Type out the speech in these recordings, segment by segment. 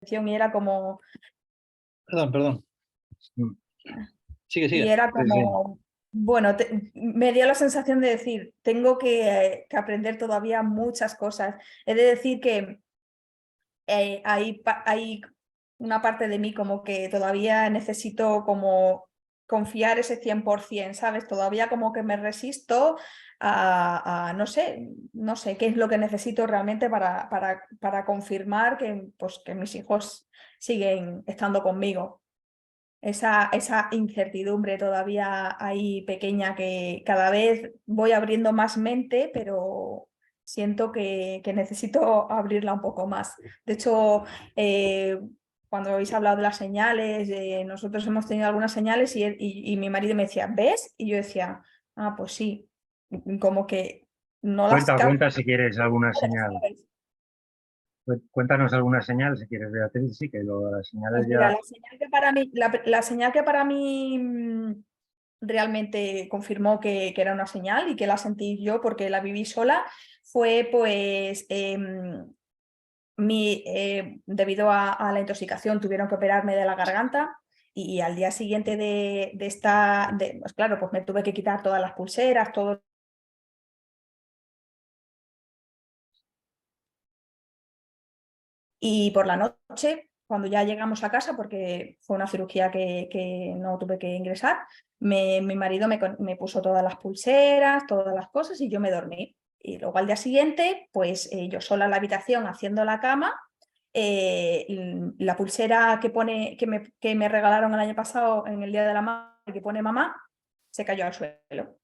y era como, Perdón, perdón. Mm. Sigue, y sigue. era Sí, sí. como, bueno, me dio la sensación de decir, tengo que aprender todavía muchas cosas. He de decir que hay una parte de mí como que todavía necesito como confiar ese 100%, ¿sabes? Todavía como que me resisto no sé qué es lo que necesito realmente para confirmar que, pues, que mis hijos siguen estando conmigo. Esa incertidumbre todavía ahí pequeña que cada vez voy abriendo más mente, pero siento que necesito abrirla un poco más. De hecho, eh, cuando habéis hablado de las señales, nosotros hemos tenido algunas señales y mi marido me decía, ¿ves? Y yo decía, ah, pues sí, como que no las Cuenta, capto, cuenta si quieres alguna señal. ¿sabes? Cuéntanos alguna señal si quieres, Beatriz. Sí, que lo de las Pues señales mira, ya. la señal que para mí realmente confirmó que era una señal y que la sentí yo porque la viví sola fue pues debido a la intoxicación tuvieron que operarme de la garganta y al día siguiente pues claro, pues me tuve que quitar todas las pulseras, todo. Y por la noche, cuando ya llegamos a casa, porque fue una cirugía que no tuve que ingresar, mi marido me puso todas las pulseras, todas las cosas y yo me dormí. Y luego al día siguiente, pues yo sola en la habitación haciendo la cama, la pulsera que me regalaron el año pasado en el Día de la Madre, que pone mamá, se cayó al suelo.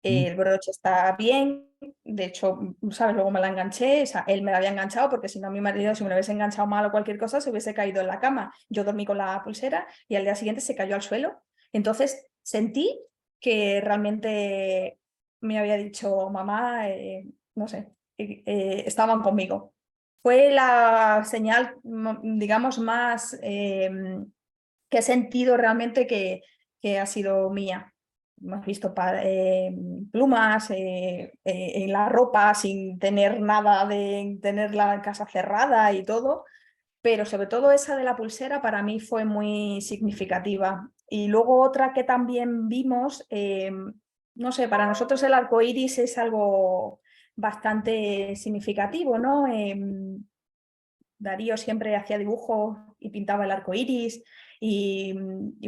Mm. El broche está bien, de hecho, ¿sabes? Luego me la enganché, o sea, él me la había enganchado porque si no mi marido, si me lo hubiese enganchado mal o cualquier cosa, se hubiese caído en la cama. Yo dormí con la pulsera y al día siguiente se cayó al suelo. Entonces sentí que realmente me había dicho mamá, no sé, estaban conmigo. Fue la señal, digamos, más que he sentido realmente que ha sido mía. Hemos visto plumas en la ropa sin tener nada de tener la casa cerrada y todo, pero sobre todo esa de la pulsera para mí fue muy significativa. Y luego otra que también vimos, no sé, para nosotros el arco iris es algo bastante significativo, ¿no? Darío siempre hacía dibujos y pintaba el arco iris y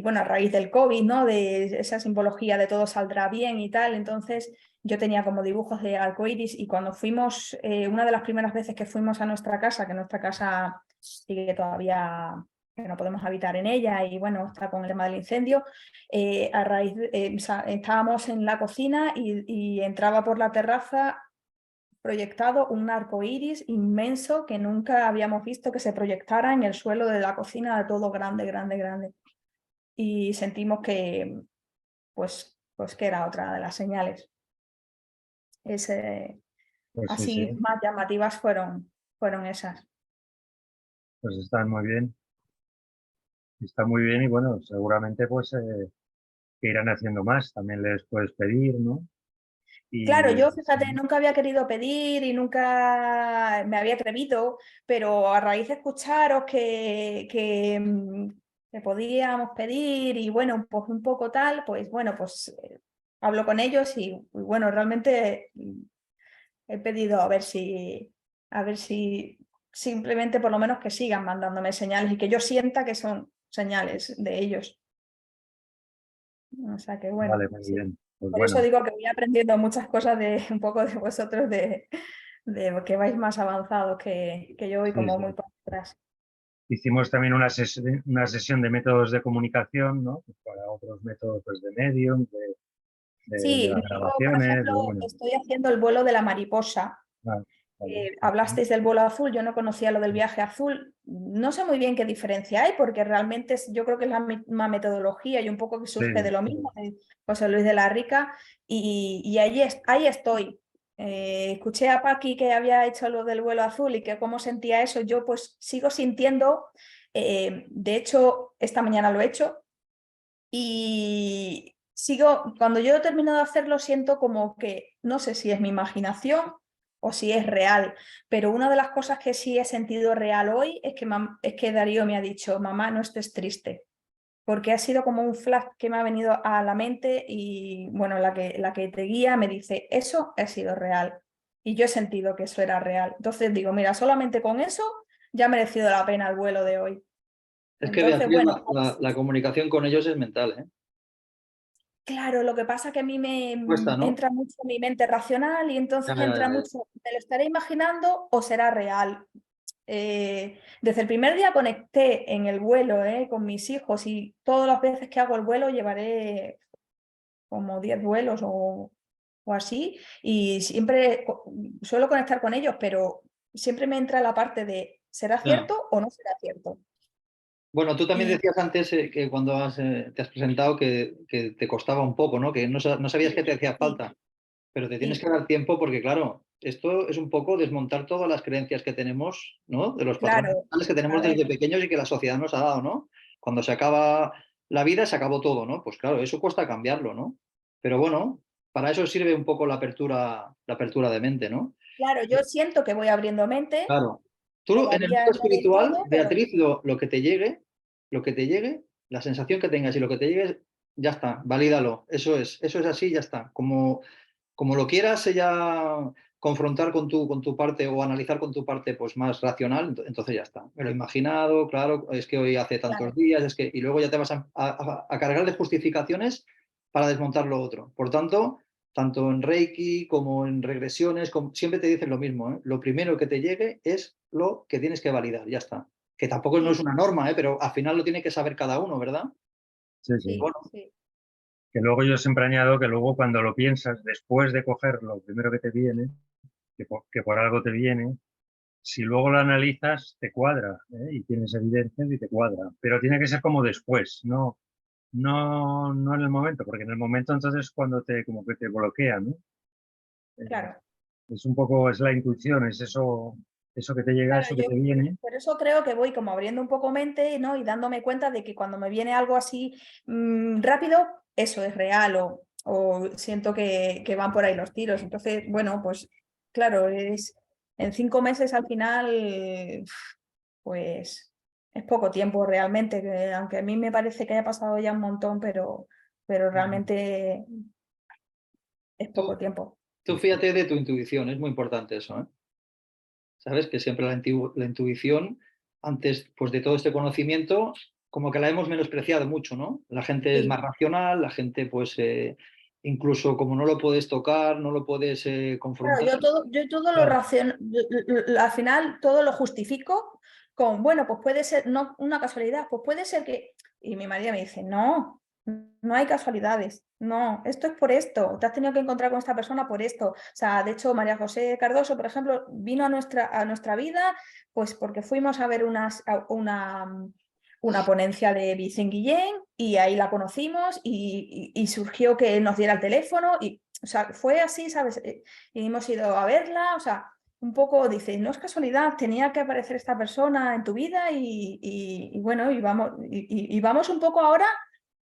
bueno, a raíz del COVID, ¿no? De esa simbología de todo saldrá bien y tal, entonces yo tenía como dibujos de arco iris y cuando fuimos, una de las primeras veces que fuimos a nuestra casa, que nuestra casa sigue todavía, que no podemos habitar en ella y bueno, está con el tema del incendio, estábamos en la cocina y entraba por la terraza proyectado un arco iris inmenso que nunca habíamos visto que se proyectara en el suelo de la cocina, de todo grande, grande, grande. Y sentimos que, pues que era otra de las señales. Ese, Pues sí, sí. así más llamativas fueron esas. Pues están muy bien. Está muy bien y bueno, seguramente pues que irán haciendo más. También les puedes pedir, ¿no? Claro, Y yo, fíjate, nunca había querido pedir y nunca me había atrevido, pero a raíz de escucharos que podíamos pedir y bueno, pues un poco tal, pues bueno, pues hablo con ellos y bueno, realmente he pedido a ver si simplemente por lo menos que sigan mandándome señales y que yo sienta que son señales de ellos. O sea que bueno, vale, muy sí. bien. Pues Por eso bueno, digo que voy aprendiendo muchas cosas de un poco de vosotros, de que vais más avanzados que yo voy sí, como muy sí. por atrás. Hicimos también una sesión de métodos de comunicación, ¿no? Pues para otros métodos pues, de medium, de Sí, las yo, por grabaciones, ejemplo, de, bueno, estoy haciendo el vuelo de la mariposa. ah, vale. Ujú. Hablasteis del vuelo azul, yo no conocía lo del viaje azul. No sé muy bien qué diferencia hay, porque realmente yo creo que es la misma metodología y un poco que Sí, surge de lo mismo, de José Luis de la Rica, y ahí estoy. Escuché a Paqui que había hecho lo del vuelo azul y que cómo sentía eso, yo pues sigo sintiendo, de hecho, esta mañana lo he hecho, y sigo, cuando yo he terminado de hacerlo, siento como que, no sé si es mi imaginación o si es real. Pero una de las cosas que sí he sentido real hoy es que Darío me ha dicho, mamá, no estés triste. Porque ha sido como un flash que me ha venido a la mente y bueno, la que te guía me dice, eso ha sido real. Y yo he sentido que eso era real. Entonces digo, mira, solamente con eso ya ha merecido la pena el vuelo de hoy. Es que Entonces, Beatriz, bueno, la comunicación con ellos es mental, ¿eh? claro, lo que pasa es que a mí me Cuesta, ¿no? entra mucho mi mente racional y entonces Ya, entra ya. mucho, ¿me lo estaré imaginando o será real? Desde el primer día conecté en el vuelo con mis hijos y todas las veces que hago el vuelo llevaré como 10 vuelos o así y siempre suelo conectar con ellos, pero siempre me entra la parte de ¿será Ya. cierto o no será cierto? Bueno, tú también Y decías antes que cuando te has presentado que te costaba un poco, ¿no? Que no sabías sí, que te hacía sí, falta, pero te tienes sí, que dar tiempo porque, claro, esto es un poco desmontar todas las creencias que tenemos, ¿no? De los patrones claro. mentales que A tenemos ver, desde pequeños y que la sociedad nos ha dado, ¿no? Cuando se acaba la vida, se acabó todo, ¿no? Pues claro, eso cuesta cambiarlo, ¿no? Pero bueno, para eso sirve un poco la apertura de mente, ¿no? claro, yo siento que voy abriendo mente, Claro. Tú en el todavía mundo no del espiritual, todo, pero Beatriz, lo que te llegue, la sensación que tengas y lo que te llegue, ya está, valídalo. Eso es así, ya está. Como lo quieras ya confrontar con tu parte o analizar con tu parte pues más racional, entonces ya está. Me lo he imaginado, claro, es que hoy hace tantos claro, días, es que, y luego ya te vas a cargar de justificaciones para desmontar lo otro. Por tanto, tanto en Reiki como en regresiones, siempre te dicen lo mismo, ¿eh? Lo primero que te llegue es lo que tienes que validar, ya está. Que tampoco no es sí, una norma, ¿eh? Pero al final lo tiene que saber cada uno, ¿verdad? Sí, sí. sí, Bueno, sí, Que luego yo siempre añado que luego cuando lo piensas, después de coger lo primero que te viene, que por algo te viene, si luego lo analizas, te cuadra, ¿eh? Y tienes evidencias y te cuadra. Pero tiene que ser como después, no en el momento, porque en el momento entonces cuando como que te bloquea, ¿no? Eh, claro. es un poco, es la intuición, es eso que te llega, Claro, eso que yo te viene. por eso creo que voy como abriendo un poco mente, ¿no? Y dándome cuenta de que cuando me viene algo así rápido, eso es real o siento que van por ahí los tiros. Entonces, bueno, pues claro, en 5 meses al final, pues es poco tiempo realmente, que aunque a mí me parece que haya pasado ya un montón, pero realmente es poco tú, tiempo. tú fíjate de tu intuición, es muy importante eso, ¿eh? ¿Sabes? Que siempre la intuición, antes pues, de todo este conocimiento, como que la hemos menospreciado mucho, ¿no? La gente es más Sí. racional, la gente, pues, incluso como no lo puedes tocar, no lo puedes Claro, confrontar. yo todo lo Claro, al final todo lo justifico con, bueno, pues puede ser, no una casualidad, pues puede ser que, y mi marido me dice, no, no hay casualidades, no, esto es por esto, te has tenido que encontrar con esta persona por esto. O sea, de hecho, María José Cardoso, por ejemplo, vino a nuestra vida, pues porque fuimos a ver una ponencia de Vicente Guillén y ahí la conocimos y surgió que nos diera el teléfono y, o sea, fue así, ¿sabes? Y hemos ido a verla, o sea, un poco dice, no es casualidad, tenía que aparecer esta persona en tu vida y bueno, y vamos un poco ahora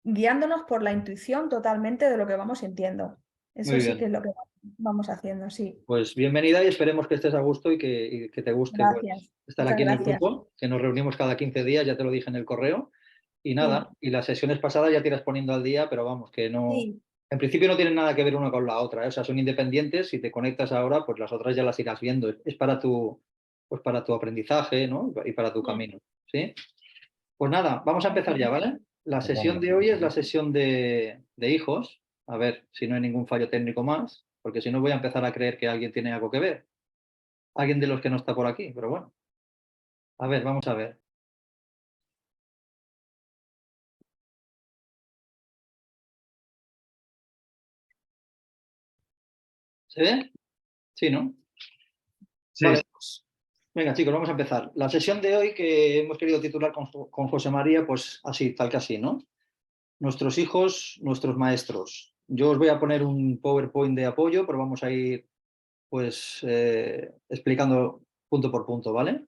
guiándonos por la intuición totalmente de lo que vamos sintiendo. Eso muy sí que bien. es lo que vamos haciendo, sí. Pues bienvenida y esperemos que estés a gusto y que te guste pues, Gracias, estar muchas aquí en el gracias. grupo, que nos reunimos cada 15 días, ya te lo dije en el correo. Y Sí, nada, y las sesiones pasadas ya te irás poniendo al día, pero vamos, que no, sí, en principio no tienen nada que ver una con la otra, ¿eh? O sea, son independientes, si te conectas ahora, pues las otras ya las irás viendo, es pues para tu aprendizaje, ¿no? Y para tu sí. camino, ¿sí? Pues nada, vamos a empezar ya, ¿vale? La Pues sesión vamos. de hoy es la sesión de hijos, a ver si no hay ningún fallo técnico más, porque si no voy a empezar a creer que alguien tiene algo que ver, alguien de los que no está por aquí, pero bueno, a ver, vamos a ver. ¿Se ve? Sí, ¿no? Sí, Vale, pues venga chicos, vamos a empezar. La sesión de hoy que hemos querido titular con José María, pues así, tal que así, ¿no? Nuestros hijos, nuestros maestros. Yo os voy a poner un PowerPoint de apoyo, pero vamos a ir pues explicando punto por punto, ¿vale?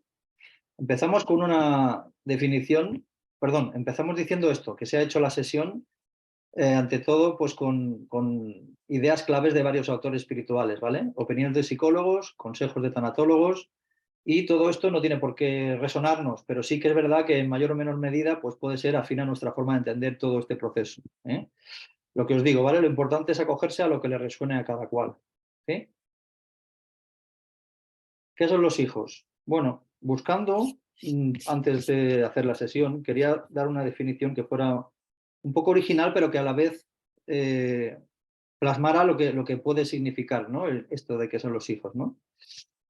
Empezamos con una definición, perdón, empezamos diciendo esto, que se ha hecho la sesión ante todo pues con ideas claves de varios autores espirituales, ¿vale? Opiniones de psicólogos, consejos de tanatólogos, y todo esto no tiene por qué resonarnos, pero sí que es verdad que en mayor o menor medida pues puede ser afín a nuestra forma de entender todo este proceso, ¿eh? Lo que os digo, ¿vale? Lo importante es acogerse a lo que le resuene a cada cual, ¿sí? ¿Qué son los hijos? Bueno, buscando, antes de hacer la sesión, quería dar una definición que fuera un poco original, pero que a la vez plasmara lo que puede significar, ¿no? Esto de qué son los hijos, ¿no?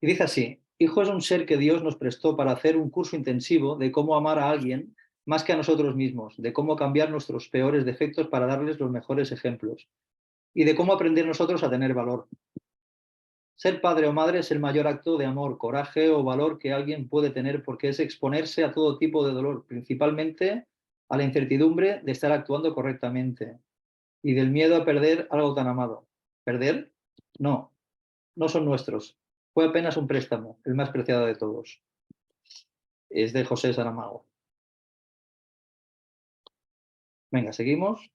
Y dice así: hijo es un ser que Dios nos prestó para hacer un curso intensivo de cómo amar a alguien más que a nosotros mismos, de cómo cambiar nuestros peores defectos para darles los mejores ejemplos y de cómo aprender nosotros a tener valor. Ser padre o madre es el mayor acto de amor, coraje o valor que alguien puede tener, porque es exponerse a todo tipo de dolor, principalmente a la incertidumbre de estar actuando correctamente y del miedo a perder algo tan amado. ¿Perder? No, no son nuestros. Fue apenas un préstamo, el más preciado de todos. Es de José Saramago. Venga, seguimos.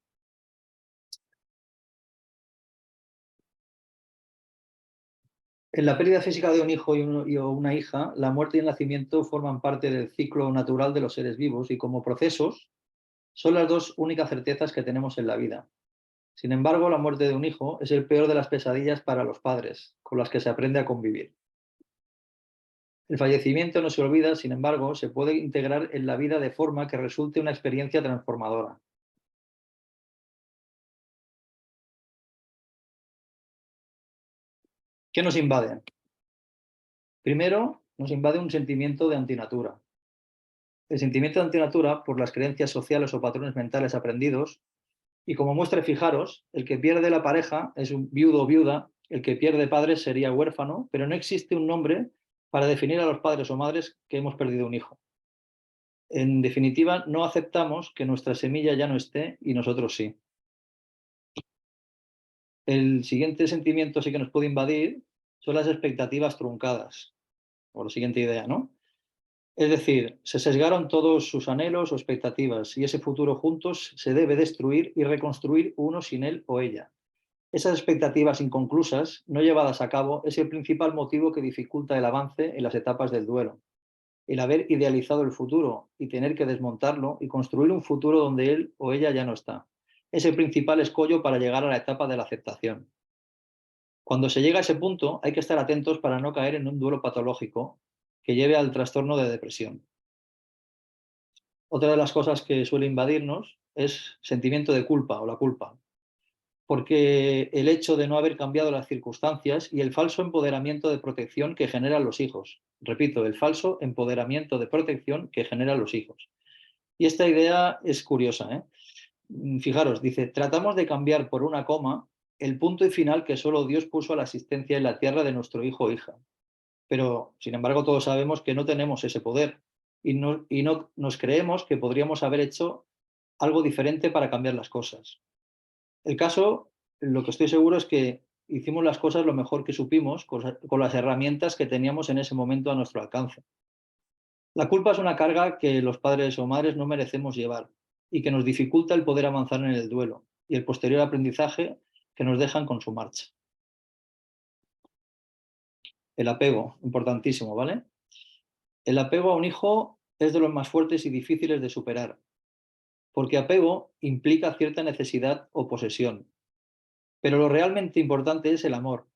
En la pérdida física de un hijo y una hija, la muerte y el nacimiento forman parte del ciclo natural de los seres vivos y como procesos son las dos únicas certezas que tenemos en la vida. Sin embargo, la muerte de un hijo es el peor de las pesadillas para los padres, con las que se aprende a convivir. El fallecimiento no se olvida, sin embargo, se puede integrar en la vida de forma que resulte una experiencia transformadora. ¿Qué nos invade? Primero, nos invade un sentimiento de antinatura. El sentimiento de antinatura, por las creencias sociales o patrones mentales aprendidos, y como muestra, fijaros, el que pierde la pareja es un viudo o viuda, el que pierde padres sería huérfano, pero no existe un nombre para definir a los padres o madres que hemos perdido un hijo. En definitiva, no aceptamos que nuestra semilla ya no esté y nosotros sí. El siguiente sentimiento sí que nos puede invadir son las expectativas truncadas, o la siguiente idea, ¿no? Es decir, se sesgaron todos sus anhelos o expectativas y ese futuro juntos se debe destruir y reconstruir uno sin él o ella. Esas expectativas inconclusas, no llevadas a cabo, es el principal motivo que dificulta el avance en las etapas del duelo. El haber idealizado el futuro y tener que desmontarlo y construir un futuro donde él o ella ya no está. Es el principal escollo para llegar a la etapa de la aceptación. Cuando se llega a ese punto, hay que estar atentos para no caer en un duelo patológico que lleve al trastorno de depresión. Otra de las cosas que suele invadirnos es sentimiento de culpa o la culpa, porque el hecho de no haber cambiado las circunstancias y el falso empoderamiento de protección que generan los hijos. Repito, el falso empoderamiento de protección que generan los hijos. Y esta idea es curiosa, ¿eh? Fijaros, dice: tratamos de cambiar por una coma el punto y final que solo Dios puso a la existencia en la tierra de nuestro hijo o hija. Pero, sin embargo, todos sabemos que no tenemos ese poder y no nos creemos que podríamos haber hecho algo diferente para cambiar las cosas. El caso, lo que estoy seguro es que hicimos las cosas lo mejor que supimos con las herramientas que teníamos en ese momento a nuestro alcance. La culpa es una carga que los padres o madres no merecemos llevar y que nos dificulta el poder avanzar en el duelo y el posterior aprendizaje que nos dejan con su marcha. El apego, importantísimo, ¿vale? El apego a un hijo es de los más fuertes y difíciles de superar, porque apego implica cierta necesidad o posesión. Pero lo realmente importante es el amor.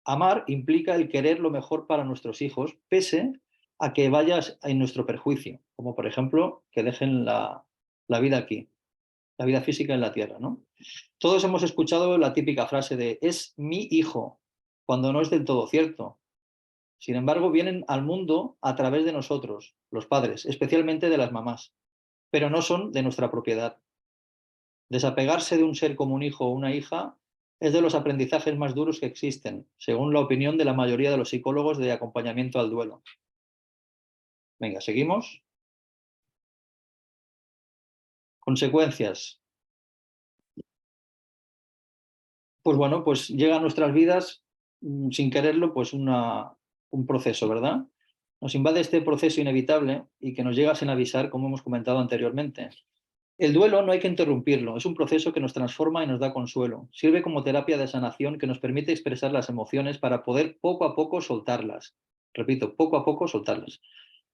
Amar implica el querer lo mejor para nuestros hijos, pese a que vayas en nuestro perjuicio, como por ejemplo que dejen la vida aquí, la vida física en la tierra, ¿no? Todos hemos escuchado la típica frase de "es mi hijo", cuando no es del todo cierto. Sin embargo, vienen al mundo a través de nosotros, los padres, especialmente de las mamás, pero no son de nuestra propiedad. Desapegarse de un ser como un hijo o una hija es de los aprendizajes más duros que existen, según la opinión de la mayoría de los psicólogos de acompañamiento al duelo. Venga, seguimos. Consecuencias. Pues bueno, pues llega a nuestras vidas sin quererlo, pues un proceso, ¿verdad? Nos invade este proceso inevitable y que nos llega sin avisar, como hemos comentado anteriormente. El duelo no hay que interrumpirlo, es un proceso que nos transforma y nos da consuelo. Sirve como terapia de sanación que nos permite expresar las emociones para poder poco a poco soltarlas. Repito, poco a poco soltarlas.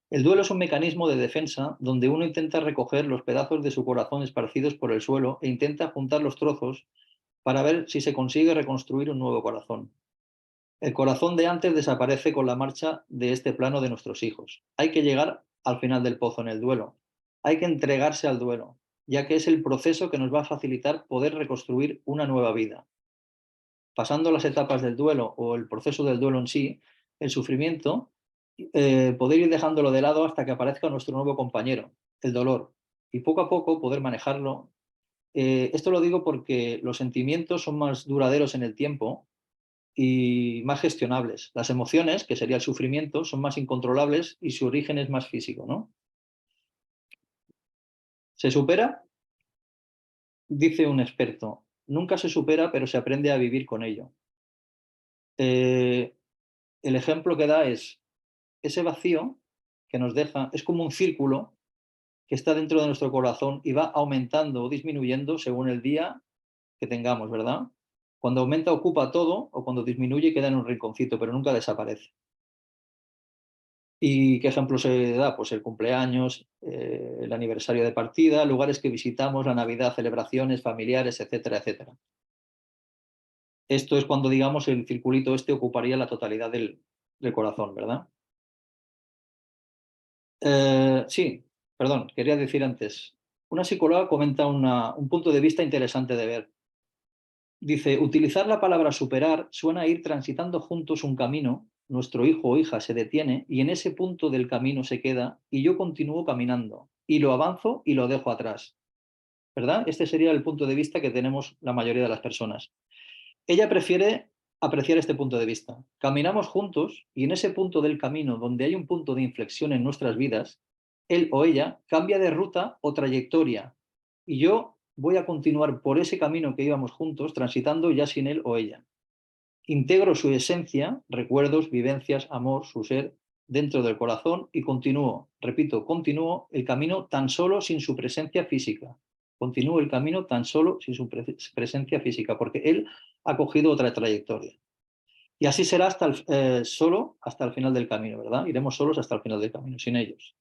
El duelo es un mecanismo de defensa donde uno intenta recoger los pedazos de su corazón esparcidos por el suelo e intenta juntar los trozos para ver si se consigue reconstruir un nuevo corazón. El corazón de antes desaparece con la marcha de este plano de nuestros hijos. Hay que llegar al final del pozo en el duelo. Hay que entregarse al duelo, ya que es el proceso que nos va a facilitar poder reconstruir una nueva vida. Pasando las etapas del duelo o el proceso del duelo en sí, el sufrimiento, poder ir dejándolo de lado hasta que aparezca nuestro nuevo compañero, el dolor, y poco a poco poder manejarlo. Esto lo digo porque los sentimientos son más duraderos en el tiempo y más gestionables. Las emociones, que sería el sufrimiento, son más incontrolables y su origen es más físico, ¿no? ¿Se supera? Dice un experto. Nunca se supera, pero se aprende a vivir con ello. El ejemplo que da es ese vacío que nos deja, es como un círculo que está dentro de nuestro corazón y va aumentando o disminuyendo según el día que tengamos, ¿verdad? Cuando aumenta ocupa todo o cuando disminuye queda en un rinconcito, pero nunca desaparece. ¿Y qué ejemplo se da? Pues el cumpleaños, el aniversario de partida, lugares que visitamos, la Navidad, celebraciones familiares, etcétera, etcétera. Esto es cuando, digamos, el circulito este ocuparía la totalidad del corazón, ¿verdad? Sí, perdón, quería decir antes. Una psicóloga comenta un punto de vista interesante de ver. Dice, utilizar la palabra superar suena a ir transitando juntos un camino, nuestro hijo o hija se detiene y en ese punto del camino se queda y yo continúo caminando y lo avanzo y lo dejo atrás, ¿verdad? Este sería el punto de vista que tenemos la mayoría de las personas. Ella prefiere apreciar este punto de vista. Caminamos juntos y en ese punto del camino donde hay un punto de inflexión en nuestras vidas, él o ella cambia de ruta o trayectoria y yo voy a continuar por ese camino que íbamos juntos, transitando ya sin él o ella. Integro su esencia, recuerdos, vivencias, amor, su ser, dentro del corazón y continúo, repito, continúo el camino tan solo sin su presencia física. Continúo el camino tan solo sin su presencia física, porque él ha cogido otra trayectoria. Y así será solo hasta el final del camino, ¿verdad? Iremos solos hasta el final del camino, sin ellos.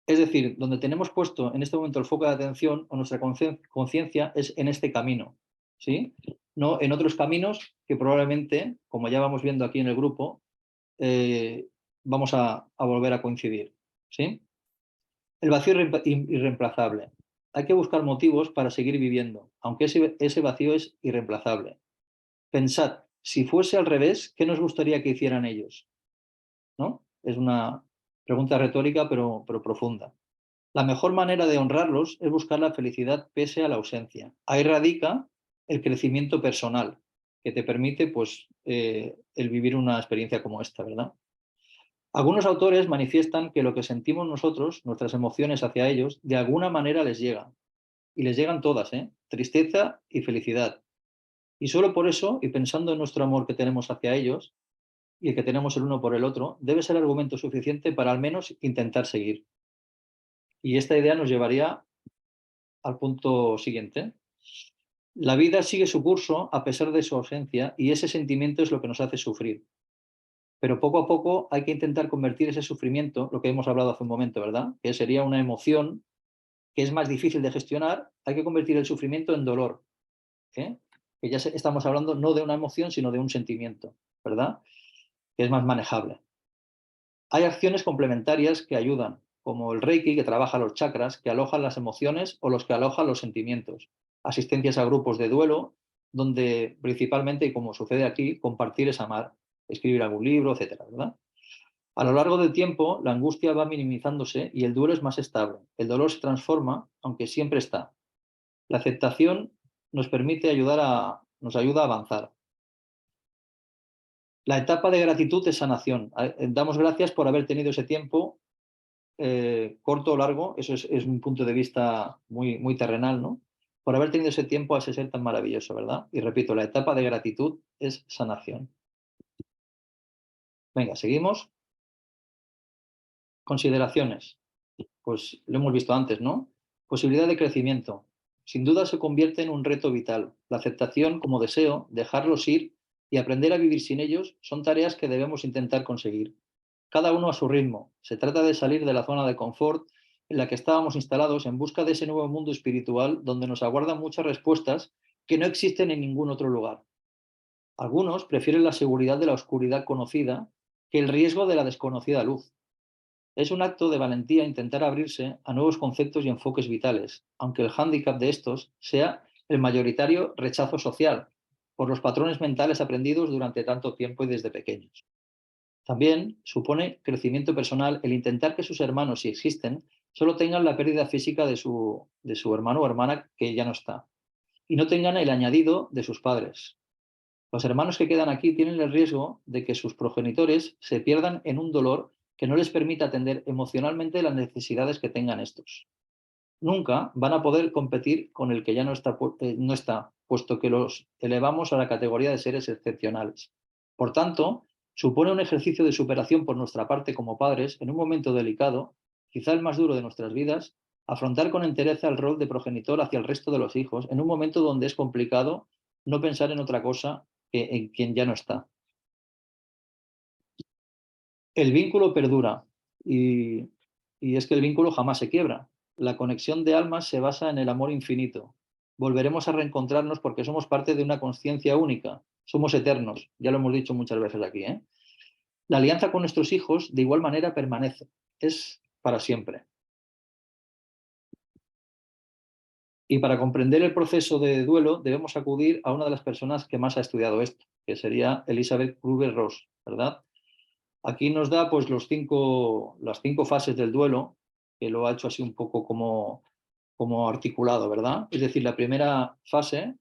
Es decir, donde tenemos puesto en este momento el foco de atención o nuestra conciencia es en este camino, ¿sí? No en otros caminos que probablemente, como ya vamos viendo aquí en el grupo, vamos a volver a coincidir, ¿sí? El vacío irreemplazable. Hay que buscar motivos para seguir viviendo, aunque ese vacío es irreemplazable. Pensad, si fuese al revés, ¿qué nos gustaría que hicieran ellos? ¿No? Es una pregunta retórica, pero profunda. La mejor manera de honrarlos es buscar la felicidad pese a la ausencia. Ahí radica el crecimiento personal, que te permite pues, el vivir una experiencia como esta, ¿verdad? Algunos autores manifiestan que lo que sentimos nosotros, nuestras emociones hacia ellos, de alguna manera les llega. Y les llegan todas, ¿eh? Tristeza y felicidad. Y solo por eso, y pensando en nuestro amor que tenemos hacia ellos, y el que tenemos el uno por el otro, debe ser argumento suficiente para al menos intentar seguir. Y esta idea nos llevaría al punto siguiente. La vida sigue su curso a pesar de su ausencia y ese sentimiento es lo que nos hace sufrir. Pero poco a poco hay que intentar convertir ese sufrimiento, lo que hemos hablado hace un momento, ¿verdad? Que sería una emoción que es más difícil de gestionar, hay que convertir el sufrimiento en dolor. ¿Eh? Que ya estamos hablando no de una emoción, sino de un sentimiento, ¿verdad? Que es más manejable. Hay acciones complementarias que ayudan, como el Reiki, que trabaja los chakras, que alojan las emociones o los que alojan los sentimientos. Asistencias a grupos de duelo, donde principalmente, y como sucede aquí, compartir es amar, escribir algún libro, etcétera, ¿verdad? A lo largo del tiempo, la angustia va minimizándose y el duelo es más estable. El dolor se transforma, aunque siempre está. La aceptación nos nos ayuda a avanzar. La etapa de gratitud es sanación. Damos gracias por haber tenido ese tiempo, corto o largo, eso es un punto de vista muy, muy terrenal, ¿no? Por haber tenido ese tiempo a ese ser tan maravilloso, ¿verdad? Y repito, la etapa de gratitud es sanación. Venga, seguimos. Consideraciones. pues lo hemos visto antes, ¿no? Posibilidad de crecimiento. Sin duda se convierte en un reto vital. La aceptación como deseo, dejarlos ir y aprender a vivir sin ellos son tareas que debemos intentar conseguir. Cada uno a su ritmo. Se trata de salir de la zona de confort en la que estábamos instalados en busca de ese nuevo mundo espiritual donde nos aguardan muchas respuestas que no existen en ningún otro lugar. Algunos prefieren la seguridad de la oscuridad conocida que el riesgo de la desconocida luz. Es un acto de valentía intentar abrirse a nuevos conceptos y enfoques vitales, aunque el hándicap de estos sea el mayoritario rechazo social por los patrones mentales aprendidos durante tanto tiempo y desde pequeños. También supone crecimiento personal el intentar que sus hermanos, si existen, solo tengan la pérdida física de su hermano o hermana que ya no está, y no tengan el añadido de sus padres. Los hermanos que quedan aquí tienen el riesgo de que sus progenitores se pierdan en un dolor que no les permita atender emocionalmente las necesidades que tengan estos. Nunca van a poder competir con el que ya no está, puesto que los elevamos a la categoría de seres excepcionales. Por tanto, supone un ejercicio de superación por nuestra parte como padres en un momento delicado, quizá el más duro de nuestras vidas, afrontar con entereza el rol de progenitor hacia el resto de los hijos, en un momento donde es complicado no pensar en otra cosa que en quien ya no está. El vínculo perdura y es que el vínculo jamás se quiebra. La conexión de almas se basa en el amor infinito. Volveremos a reencontrarnos porque somos parte de una conciencia única. Somos eternos, ya lo hemos dicho muchas veces aquí, ¿eh? La alianza con nuestros hijos de igual manera permanece. Es para siempre. Y para comprender el proceso de duelo debemos acudir a una de las personas que más ha estudiado esto, que sería Elizabeth Kübler-Ross, ¿verdad? Aquí nos da pues las cinco fases del duelo, que lo ha hecho así un poco como articulado, ¿verdad? Es decir, la primera fase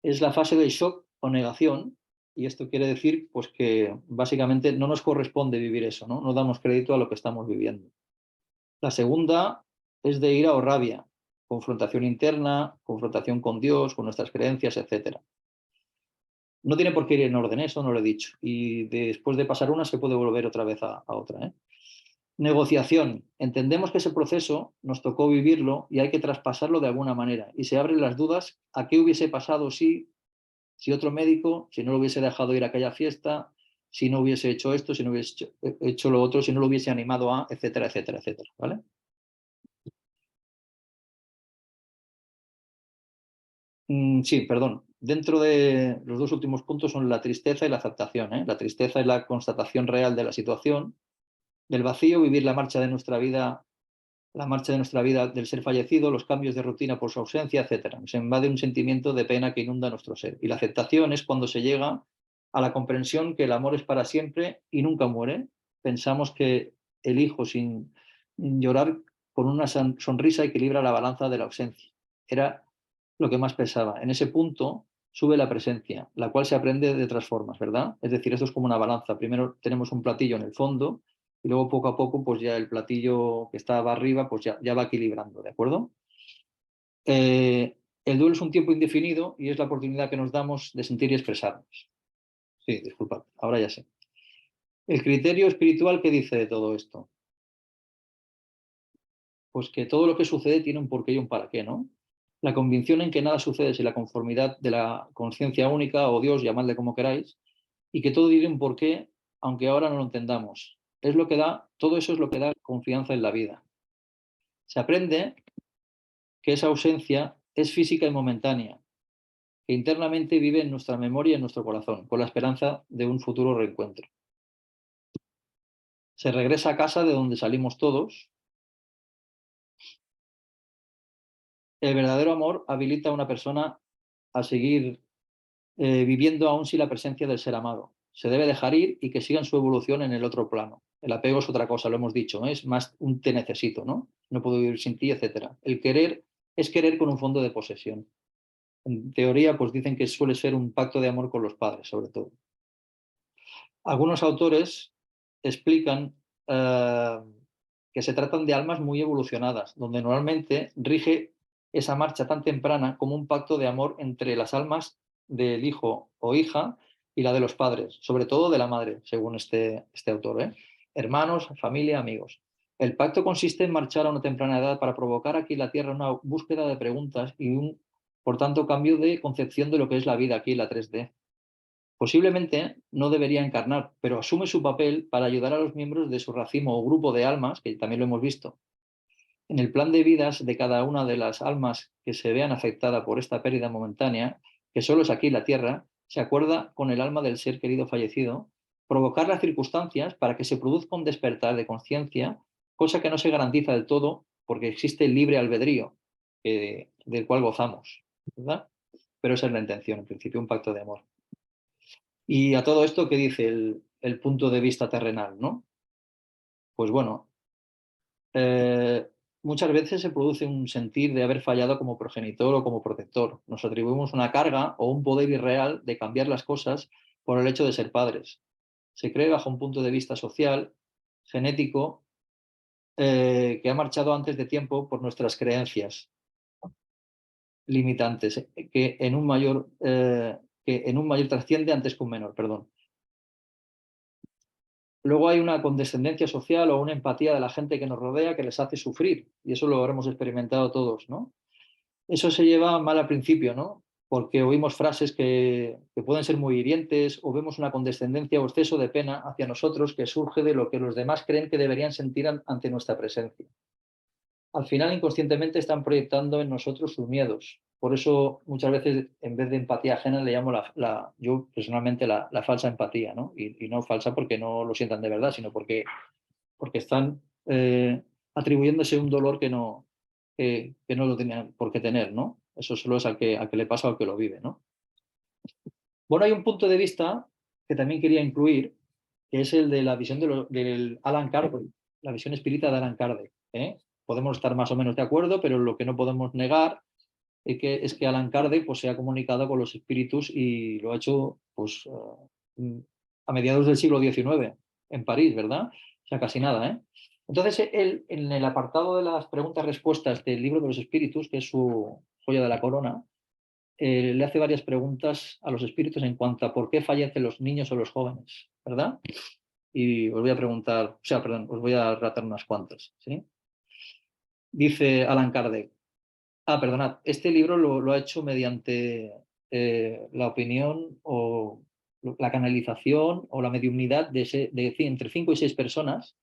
es la fase de shock o negación, y esto quiere decir pues, que básicamente no nos corresponde vivir eso, ¿no? No damos crédito a lo que estamos viviendo. La segunda es de ira o rabia, confrontación interna, confrontación con Dios, con nuestras creencias, etc. No tiene por qué ir en orden, eso no lo he dicho. Y después de pasar una se puede volver otra vez a otra, ¿eh? Negociación. Entendemos que ese proceso nos tocó vivirlo y hay que traspasarlo de alguna manera. Y se abren las dudas a qué hubiese pasado si otro médico, si no lo hubiese dejado ir a aquella fiesta, si no hubiese hecho esto, si no hubiese hecho lo otro, si no lo hubiese animado a, etcétera, etcétera, etcétera. ¿Vale? Sí, perdón. Dentro de los dos últimos puntos son la tristeza y la aceptación, ¿eh? La tristeza es la constatación real de la situación, del vacío, vivir la marcha de nuestra vida del ser fallecido, los cambios de rutina por su ausencia, etc. Nos invade un sentimiento de pena que inunda nuestro ser. Y la aceptación es cuando se llega a la comprensión que el amor es para siempre y nunca muere. Pensamos que el hijo sin llorar con una sonrisa equilibra la balanza de la ausencia. Era lo que más pesaba. En ese punto sube la presencia, la cual se aprende de otras formas, ¿verdad? Es decir, esto es como una balanza. Primero tenemos un platillo en el fondo y luego poco a poco pues ya el platillo que estaba arriba pues ya va equilibrando, ¿de acuerdo? El duelo es un tiempo indefinido y es la oportunidad que nos damos de sentir y expresarnos. Sí, disculpad, ahora ya sé. El criterio espiritual, ¿qué dice de todo esto? Pues que todo lo que sucede tiene un porqué y un para qué, ¿no? La convicción en que nada sucede sin la conformidad de la conciencia única o Dios, llamadle como queráis, y que todo tiene un porqué, aunque ahora no lo entendamos. Todo eso es lo que da confianza en la vida. Se aprende que esa ausencia es física y momentánea, que internamente vive en nuestra memoria y en nuestro corazón, con la esperanza de un futuro reencuentro. Se regresa a casa de donde salimos todos. El verdadero amor habilita a una persona a seguir viviendo aún sin la presencia del ser amado. Se debe dejar ir y que sigan su evolución en el otro plano. El apego es otra cosa, lo hemos dicho, ¿eh? Es más un te necesito, ¿no? No puedo vivir sin ti, etc. El querer es querer con un fondo de posesión. En teoría, pues dicen que suele ser un pacto de amor con los padres, sobre todo. Algunos autores explican que se tratan de almas muy evolucionadas, donde normalmente rige esa marcha tan temprana como un pacto de amor entre las almas del hijo o hija y la de los padres, sobre todo de la madre, según este autor, ¿eh? Hermanos, familia, amigos. El pacto consiste en marchar a una temprana edad para provocar aquí en la Tierra una búsqueda de preguntas y un, por tanto, cambio de concepción de lo que es la vida aquí en la 3D. Posiblemente no debería encarnar, pero asume su papel para ayudar a los miembros de su racimo o grupo de almas, que también lo hemos visto, en el plan de vidas de cada una de las almas que se vean afectada por esta pérdida momentánea, que solo es aquí en la Tierra, se acuerda con el alma del ser querido fallecido, provocar las circunstancias para que se produzca un despertar de conciencia, cosa que no se garantiza del todo porque existe el libre albedrío del cual gozamos, ¿verdad? Pero esa es la intención, en principio un pacto de amor. Y a todo esto, ¿qué dice el punto de vista terrenal, no? Pues bueno, muchas veces se produce un sentir de haber fallado como progenitor o como protector. Nos atribuimos una carga o un poder irreal de cambiar las cosas por el hecho de ser padres. Se cree bajo un punto de vista social, genético, que ha marchado antes de tiempo por nuestras creencias limitantes, que en un mayor trasciende antes que un menor, perdón. Luego hay una condescendencia social o una empatía de la gente que nos rodea que les hace sufrir, y eso lo habremos experimentado todos, ¿no? Eso se lleva mal al principio, ¿no? Porque oímos frases que pueden ser muy hirientes o vemos una condescendencia o exceso de pena hacia nosotros que surge de lo que los demás creen que deberían sentir ante nuestra presencia. Al final, inconscientemente, están proyectando en nosotros sus miedos. Por eso, muchas veces, en vez de empatía ajena, le llamo yo personalmente la falsa empatía, ¿no? Y no falsa porque no lo sientan de verdad, sino porque están atribuyéndose un dolor que no lo tenían por qué tener, ¿no? Eso solo es al que le pasa o al que lo vive, ¿no? Bueno, hay un punto de vista que también quería incluir, que es el de la visión del Alan Kardec, la visión espírita de Alan Kardec, ¿eh? Podemos estar más o menos de acuerdo, pero lo que no podemos negar es que Alan Kardec pues, se ha comunicado con los espíritus y lo ha hecho pues, a mediados del siglo XIX en París, ¿verdad? O sea, casi nada, ¿eh? Entonces, él, en el apartado de las preguntas-respuestas del libro de los espíritus, que es su joya de la corona, le hace varias preguntas a los espíritus en cuanto a por qué fallecen los niños o los jóvenes, ¿verdad? Y os voy a preguntar, o sea, perdón, os voy a relatar unas cuantas, ¿sí? Dice Alan Kardec, perdonad, este libro lo ha hecho mediante la opinión o la canalización o la mediumnidad de entre 5 y 6 personas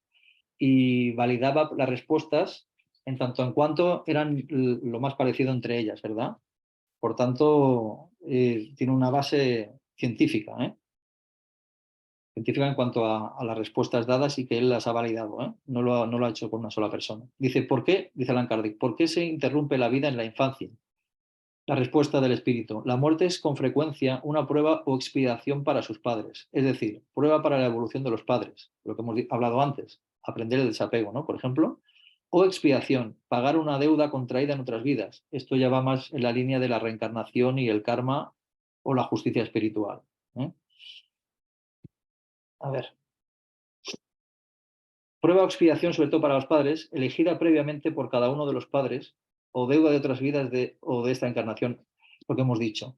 y validaba las respuestas en tanto en cuanto eran lo más parecido entre ellas, ¿verdad? Por tanto, tiene una base científica, ¿eh? Científica en cuanto a las respuestas dadas y que él las ha validado, ¿eh? No lo ha hecho con una sola persona. Dice, ¿por qué? Dice Allan Kardec, ¿por qué se interrumpe la vida en la infancia? La respuesta del espíritu. La muerte es con frecuencia una prueba o expiación para sus padres, es decir, prueba para la evolución de los padres, lo que hemos hablado antes, aprender el desapego, ¿no? Por ejemplo, o expiación, pagar una deuda contraída en otras vidas. Esto ya va más en la línea de la reencarnación y el karma o la justicia espiritual, ¿eh? A ver. Prueba o expiación, sobre todo para los padres, elegida previamente por cada uno de los padres, o deuda de otras vidas o de esta encarnación, lo que hemos dicho.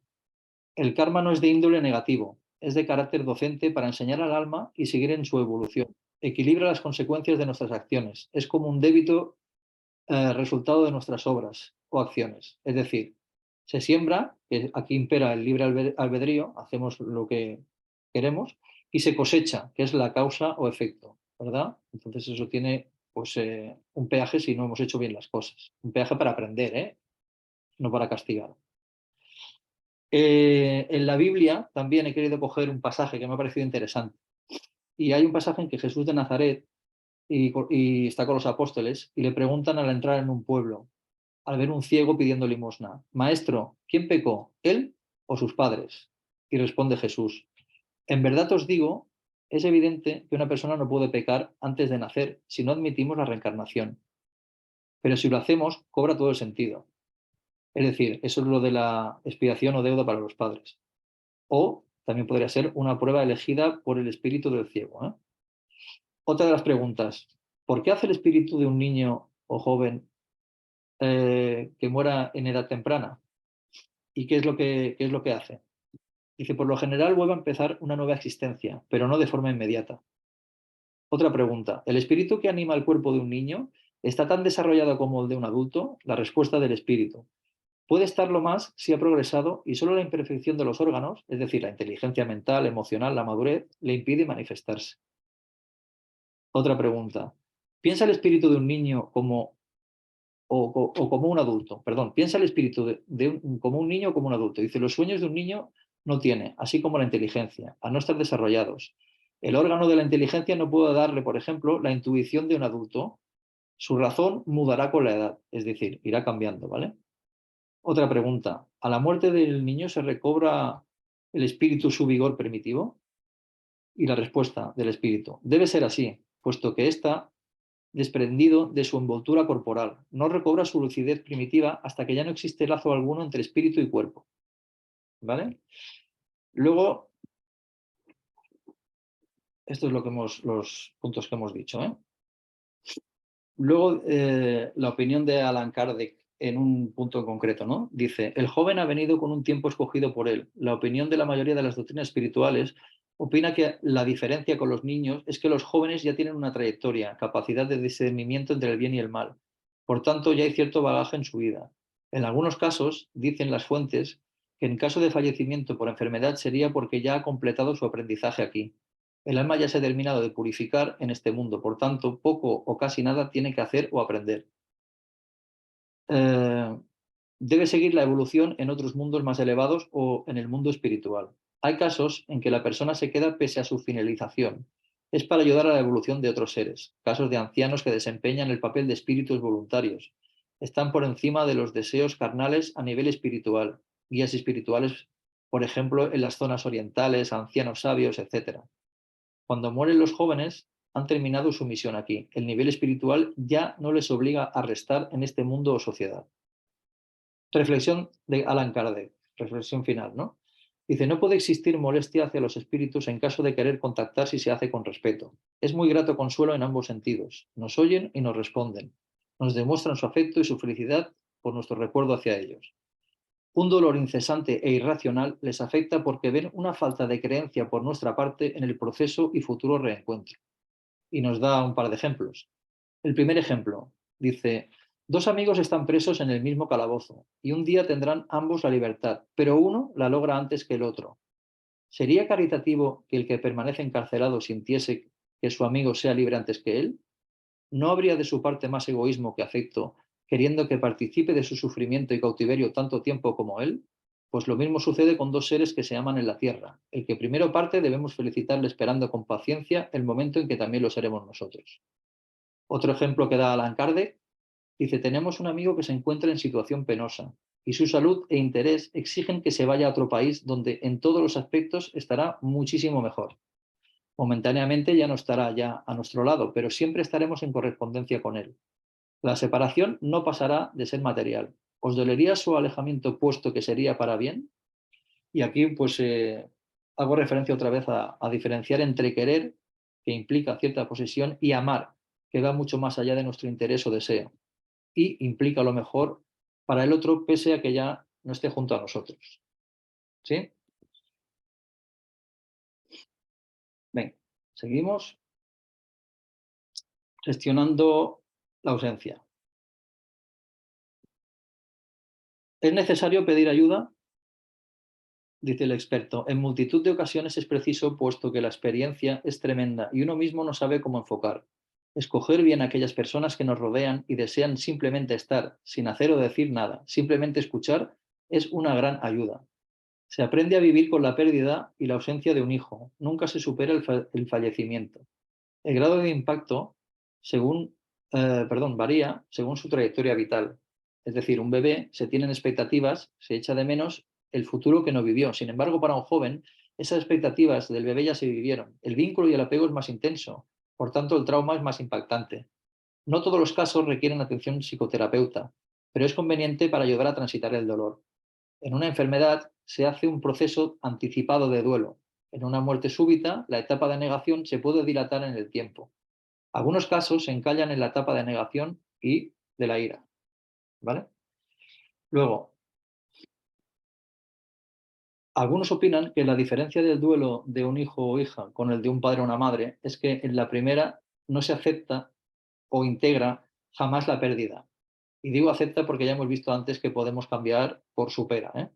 El karma no es de índole negativo, es de carácter docente para enseñar al alma y seguir en su evolución. Equilibra las consecuencias de nuestras acciones. Es como un débito resultado de nuestras obras o acciones. Es decir, se siembra, que aquí impera el libre albedrío, hacemos lo que queremos, y se cosecha, que es la causa o efecto, ¿verdad? Entonces eso tiene pues, un peaje si no hemos hecho bien las cosas. Un peaje para aprender, ¿eh? No para castigar. En la Biblia también he querido coger un pasaje que me ha parecido interesante. Y hay un pasaje en que Jesús de Nazaret y está con los apóstoles y le preguntan al entrar en un pueblo, al ver un ciego pidiendo limosna, Maestro, ¿quién pecó, él o sus padres? Y responde Jesús, en verdad os digo, es evidente que una persona no puede pecar antes de nacer si no admitimos la reencarnación. Pero si lo hacemos, cobra todo el sentido. Es decir, eso es lo de la expiación o deuda para los padres. O también podría ser una prueba elegida por el espíritu del ciego, ¿eh? Otra de las preguntas, ¿por qué hace el espíritu de un niño o joven que muera en edad temprana? ¿Y qué es lo que hace? Dice, por lo general vuelve a empezar una nueva existencia, pero no de forma inmediata. Otra pregunta. ¿El espíritu que anima el cuerpo de un niño está tan desarrollado como el de un adulto? La respuesta del espíritu. Puede estarlo más si ha progresado y solo la imperfección de los órganos, es decir, la inteligencia mental, emocional, la madurez, le impide manifestarse. Otra pregunta. ¿Piensa el espíritu de un niño o como un adulto? Perdón, piensa el espíritu como un niño o como un adulto. Dice, los sueños de un niño no tiene, así como la inteligencia, al no estar desarrollados. El órgano de la inteligencia no puede darle, por ejemplo, la intuición de un adulto. Su razón mudará con la edad, es decir, irá cambiando, ¿vale? Otra pregunta. ¿A la muerte del niño se recobra el espíritu su vigor primitivo? Y la respuesta del espíritu. Debe ser así, puesto que está desprendido de su envoltura corporal. No recobra su lucidez primitiva hasta que ya no existe lazo alguno entre espíritu y cuerpo. ¿Vale? Luego, esto es los puntos que hemos dicho, ¿eh? Luego, la opinión de Allan Kardec en un punto en concreto, ¿no? Dice, el joven ha venido con un tiempo escogido por él. La opinión de la mayoría de las doctrinas espirituales opina que la diferencia con los niños es que los jóvenes ya tienen una trayectoria, capacidad de discernimiento entre el bien y el mal. Por tanto, ya hay cierto bagaje en su vida. En algunos casos, dicen las fuentes, que en caso de fallecimiento por enfermedad sería porque ya ha completado su aprendizaje aquí. El alma ya se ha terminado de purificar en este mundo, por tanto, poco o casi nada tiene que hacer o aprender. Debe seguir la evolución en otros mundos más elevados o en el mundo espiritual. Hay casos en que la persona se queda pese a su finalización. Es para ayudar a la evolución de otros seres. Casos de ancianos que desempeñan el papel de espíritus voluntarios. Están por encima de los deseos carnales a nivel espiritual. Guías espirituales, por ejemplo, en las zonas orientales, ancianos sabios, etc. Cuando mueren los jóvenes, han terminado su misión aquí. El nivel espiritual ya no les obliga a restar en este mundo o sociedad. Reflexión de Allan Kardec, reflexión final, ¿no? Dice, no puede existir molestia hacia los espíritus en caso de querer contactar si se hace con respeto. Es muy grato consuelo en ambos sentidos. Nos oyen y nos responden. Nos demuestran su afecto y su felicidad por nuestro recuerdo hacia ellos. Un dolor incesante e irracional les afecta porque ven una falta de creencia por nuestra parte en el proceso y futuro reencuentro. Y nos da un par de ejemplos. El primer ejemplo dice, dos amigos están presos en el mismo calabozo y un día tendrán ambos la libertad, pero uno la logra antes que el otro. ¿Sería caritativo que el que permanece encarcelado sintiese que su amigo sea libre antes que él? ¿No habría de su parte más egoísmo que afecto, queriendo que participe de su sufrimiento y cautiverio tanto tiempo como él? Pues lo mismo sucede con dos seres que se aman en la tierra. El que primero parte debemos felicitarle esperando con paciencia el momento en que también lo seremos nosotros. Otro ejemplo que da Allan Kardec dice, tenemos un amigo que se encuentra en situación penosa y su salud e interés exigen que se vaya a otro país donde en todos los aspectos estará muchísimo mejor. Momentáneamente ya no estará ya a nuestro lado, pero siempre estaremos en correspondencia con él. La separación no pasará de ser material. ¿Os dolería su alejamiento puesto que sería para bien? Y aquí pues hago referencia otra vez a diferenciar entre querer, que implica cierta posesión, y amar, que va mucho más allá de nuestro interés o deseo. Y implica lo mejor para el otro pese a que ya no esté junto a nosotros. ¿Sí? Venga, seguimos gestionando la ausencia. ¿Es necesario pedir ayuda? Dice el experto. En multitud de ocasiones es preciso, puesto que la experiencia es tremenda y uno mismo no sabe cómo enfocar. Escoger bien a aquellas personas que nos rodean y desean simplemente estar, sin hacer o decir nada, simplemente escuchar, es una gran ayuda. Se aprende a vivir con la pérdida y la ausencia de un hijo. Nunca se supera el fallecimiento. El grado de impacto varía según su trayectoria vital. Es decir, un bebé se tienen expectativas, se echa de menos el futuro que no vivió. Sin embargo, para un joven, esas expectativas del bebé ya se vivieron. El vínculo y el apego es más intenso. Por tanto, el trauma es más impactante. No todos los casos requieren atención psicoterapeuta, pero es conveniente para ayudar a transitar el dolor. En una enfermedad se hace un proceso anticipado de duelo. En una muerte súbita, la etapa de negación se puede dilatar en el tiempo. Algunos casos se encallan en la etapa de negación y de la ira. ¿Vale? Luego, Algunos opinan que la diferencia del duelo de un hijo o hija con el de un padre o una madre es que en la primera no se acepta o integra jamás la pérdida. Y digo acepta porque ya hemos visto antes que podemos cambiar por supera, ¿eh?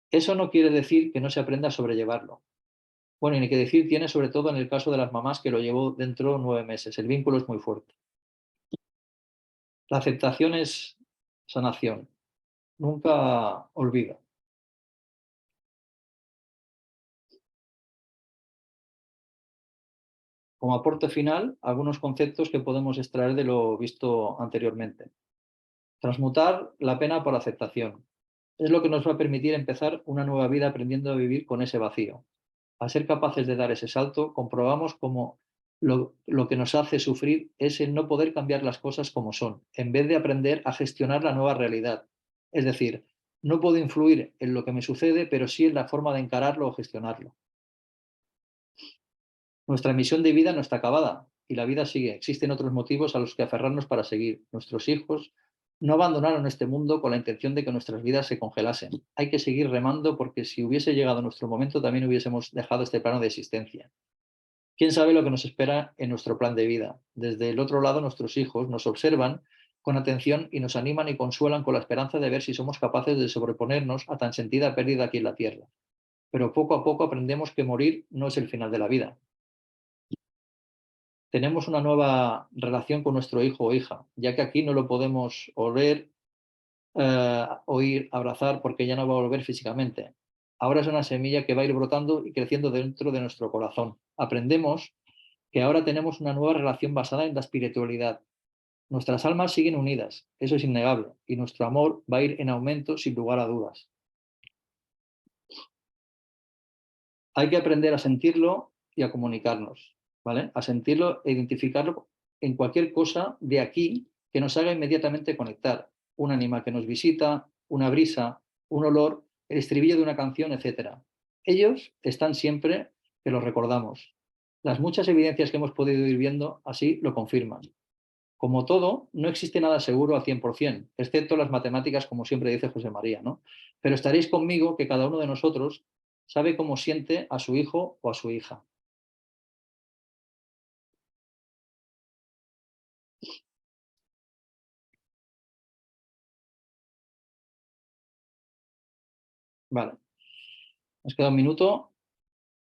Eso no quiere decir que no se aprenda a sobrellevarlo. Bueno, y ni que decir tiene sobre todo en el caso de las mamás que lo llevó dentro 9 meses. El vínculo es muy fuerte. La aceptación es sanación. Nunca olvida. Como aporte final, algunos conceptos que podemos extraer de lo visto anteriormente. Transmutar la pena por aceptación. Es lo que nos va a permitir empezar una nueva vida aprendiendo a vivir con ese vacío. Al ser capaces de dar ese salto, comprobamos cómo lo que nos hace sufrir es el no poder cambiar las cosas como son, en vez de aprender a gestionar la nueva realidad. Es decir, no puedo influir en lo que me sucede, pero sí en la forma de encararlo o gestionarlo. Nuestra misión de vida no está acabada y la vida sigue. Existen otros motivos a los que aferrarnos para seguir. Nuestros hijos no abandonaron este mundo con la intención de que nuestras vidas se congelasen. Hay que seguir remando porque si hubiese llegado nuestro momento también hubiésemos dejado este plano de existencia. ¿Quién sabe lo que nos espera en nuestro plan de vida? Desde el otro lado, nuestros hijos nos observan con atención y nos animan y consuelan con la esperanza de ver si somos capaces de sobreponernos a tan sentida pérdida aquí en la Tierra. Pero poco a poco aprendemos que morir no es el final de la vida. Tenemos una nueva relación con nuestro hijo o hija, ya que aquí no lo podemos oler, oír, abrazar, porque ya no va a volver físicamente. Ahora es una semilla que va a ir brotando y creciendo dentro de nuestro corazón. Aprendemos que ahora tenemos una nueva relación basada en la espiritualidad. Nuestras almas siguen unidas, eso es innegable, y nuestro amor va a ir en aumento sin lugar a dudas. Hay que aprender a sentirlo y a comunicarnos, ¿vale? A sentirlo e identificarlo en cualquier cosa de aquí que nos haga inmediatamente conectar. Un animal que nos visita, una brisa, un olor, el estribillo de una canción, etc. Ellos están siempre que los recordamos. Las muchas evidencias que hemos podido ir viendo así lo confirman. Como todo, no existe nada seguro al 100%, excepto las matemáticas, como siempre dice José María, ¿no? Pero estaréis conmigo que cada uno de nosotros sabe cómo siente a su hijo o a su hija. Vale, nos queda un minuto.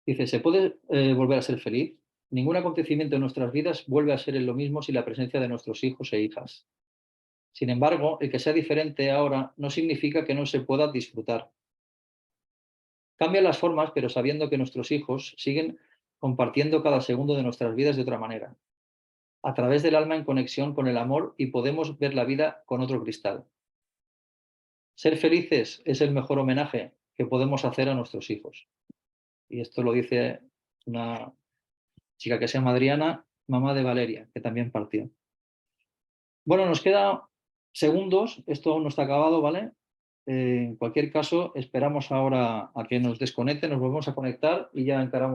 Dice, ¿se puede volver a ser feliz? Ningún acontecimiento en nuestras vidas vuelve a ser lo mismo sin la presencia de nuestros hijos e hijas. Sin embargo, el que sea diferente ahora no significa que no se pueda disfrutar. Cambian las formas, pero sabiendo que nuestros hijos siguen compartiendo cada segundo de nuestras vidas de otra manera, a través del alma en conexión con el amor y podemos ver la vida con otro cristal. Ser felices es el mejor homenaje que podemos hacer a nuestros hijos. Y esto lo dice una chica que se llama Adriana, mamá de Valeria, que también partió. Bueno, nos queda segundos, esto aún no está acabado, ¿vale? En cualquier caso, esperamos ahora a que nos desconecte, nos volvemos a conectar y ya encaramos.